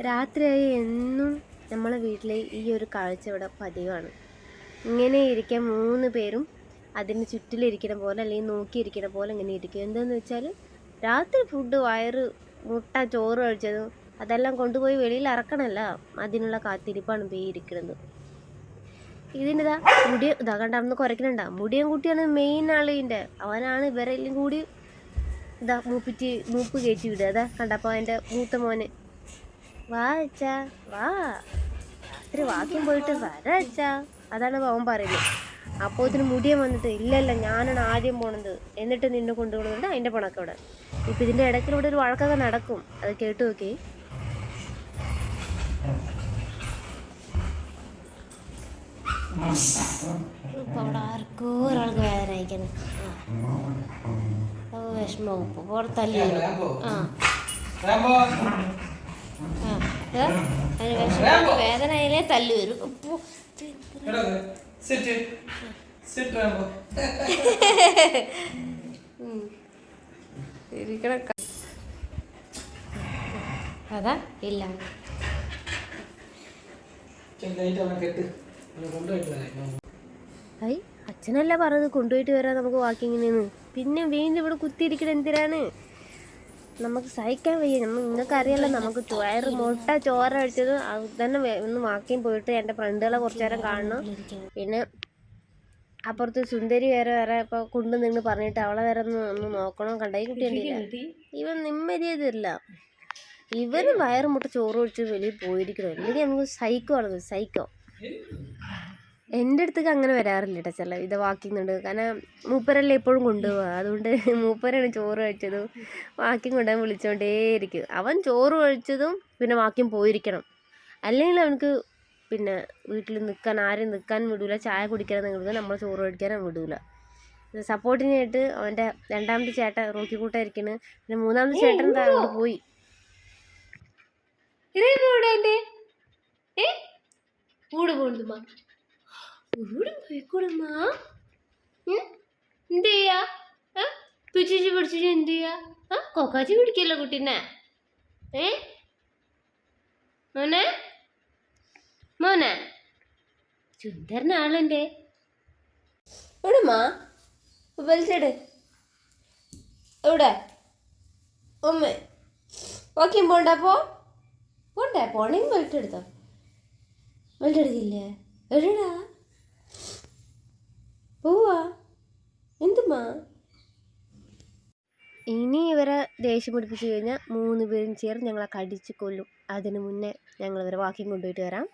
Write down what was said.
രാത്രിയായി എന്നും നമ്മളെ വീട്ടിൽ ഈ ഒരു കാഴ്ച ഇവിടെ പതിവാണ്. ഇങ്ങനെ ഇരിക്കാൻ 3 പേരും അതിന് ചുറ്റിലിരിക്കണ പോലെ അല്ലെങ്കിൽ നോക്കിയിരിക്കണ പോലെ ഇങ്ങനെ ഇരിക്കും. എന്താണെന്ന് വെച്ചാൽ രാത്രി ഫുഡ് വയറ് മുട്ട ചോറ് കഴിച്ചതും അതെല്ലാം കൊണ്ടുപോയി വെളിയിൽ ഇറക്കണമല്ല, അതിനുള്ള കാത്തിരിപ്പാണ് ഇരിക്കുന്നത്. ഇതിൻ്റെതാ മുടി ഇതാ കണ്ടന്ന് കുറയ്ക്കണണ്ട. മുടിയും കുട്ടിയാണ് മെയിൻ ആൾ. അവനാണ് ഇവരെല്ലാം കൂടി ഇതാ മൂപ്പ് കയറ്റി വിടുക. അതാ കണ്ടപ്പോൾ അതിൻ്റെ മൂത്ത മോന് വാ അച്ഛാ വാ, രാത്രി വാക്കിങ് പോയിട്ട് വരാ അച്ഛാ, അതാണ് അവൻ പറയുന്നത്. അപ്പോൾ ഇതിന് മുടിയൻ വന്നിട്ട് ഇല്ലല്ല ഞാനാണ് ആദ്യം പോണത്, എന്നിട്ട് നിന്നെ കൊണ്ടുപോകുന്നുണ്ട് അതിൻ്റെ പണക്കം ഇവിടെ. ഇപ്പം ഇതിൻ്റെ ഇടയ്ക്കിലൂടെ ഒരു വഴക്കൊക്കെ നടക്കും, അത് കേട്ടു നോക്കി. ഇപ്പം അവിടെ ആർക്കോ ഒരാൾക്ക് വേദന അയക്കണം. വിഷമവും പുറത്തല്ലേ. വേദന ആയാലേ തല്ലു വരും. അതാ ഇല്ല ഐ അച്ഛനല്ല പറഞ്ഞത് കൊണ്ടുപോയിട്ട് വരാൻ നമുക്ക് വാക്കിങ്ങിന്. പിന്നെ വീണ്ടും ഇവിടെ കുത്തിയിരിക്കണം എന്തിനാണ്? നമുക്ക് സഹിക്കാൻ വയ്യ. നിങ്ങൾക്കറിയാലോ, നമുക്ക് വയറ് മുട്ട ചോര അടിച്ചത് അത് തന്നെ ഒന്ന് വാക്കിങ് പോയിട്ട് എൻ്റെ ഫ്രണ്ടുകളെ കുറച്ചു നേരം കാണണം. പിന്നെ അപ്പുറത്ത് സുന്ദരി വേറെ ഇപ്പോൾ കൊണ്ടു നിന്ന് പറഞ്ഞിട്ട് അവളെ വേറെ ഒന്ന് നോക്കണം. കണ്ടായി കുട്ടിയുണ്ടില്ല, ഇവൻ നിമ്മതിയതില്ല. ഇവന് വയറ് മുട്ട ചോറ് ഒഴിച്ച് വെളിയിൽ പോയിരിക്കണം. അല്ലെങ്കിൽ നമുക്ക് സൈക്കോ സൈക്കോ. എൻ്റെ അടുത്തേക്ക് അങ്ങനെ വരാറില്ല കേട്ടോ ചില ഇത് വാക്കിങ്ങുണ്ട്. കാരണം മൂപ്പരല്ലേ എപ്പോഴും കൊണ്ടുപോവുക, അതുകൊണ്ട് മൂപ്പരാണ് ചോറ് കഴിച്ചതും വാക്കിങ് കൊണ്ടുപോകാൻ വിളിച്ചുകൊണ്ടേയിരിക്കും. അവൻ ചോറ് കഴിച്ചതും പിന്നെ വാക്കിങ് പോയിരിക്കണം. അല്ലെങ്കിൽ അവനക്ക് പിന്നെ വീട്ടിൽ ആരും നിൽക്കാൻ വിടൂല, ചായ കുടിക്കാനും വിടൂല, നമ്മൾ ചോറ് കഴിക്കാനും വിടൂല. സപ്പോർട്ടിനായിട്ട് അവൻ്റെ രണ്ടാമത്തെ ചേട്ടൻ റോക്കിക്കൂട്ടായിരിക്കണ്. പിന്നെ മൂന്നാമത്തെ ചേട്ടൻ എന്താ അങ്ങോട്ട് പോയി. പോയിക്കൂടമ്മാ എന്ത് ചെയ്യാ? പിടിച്ചു പിടിച്ചിട്ട് എന്ത് ചെയ്യാ? കൊക്കാച്ചി പിടിക്കല്ലോ കുട്ടീനെ. മോനെ മോനെ സുന്ദരനാളെൻ്റെ എവിടെമ്മാ വലിച്ചിട്. എവിടെ ഉമ്മ വാക്കിങ് പോണ്ടപ്പോ പോണ്ടേ? പോണെങ്കിൽ വലിച്ചെടുത്തോ. വലിച്ചെടുക്കില്ലേ? എടാ പോവാ എന്തുമ്മാ? ഇനി ഇവരെ ദേഷ്യം പിടിപ്പിച്ച് കഴിഞ്ഞാൽ 3 പേരും ചേർന്ന് ഞങ്ങളെ കടിച്ച് കൊല്ലും. അതിനു മുന്നേ ഞങ്ങൾ ഇവരെ വാക്കിങ് കൊണ്ടുപോയിട്ട് വരാം.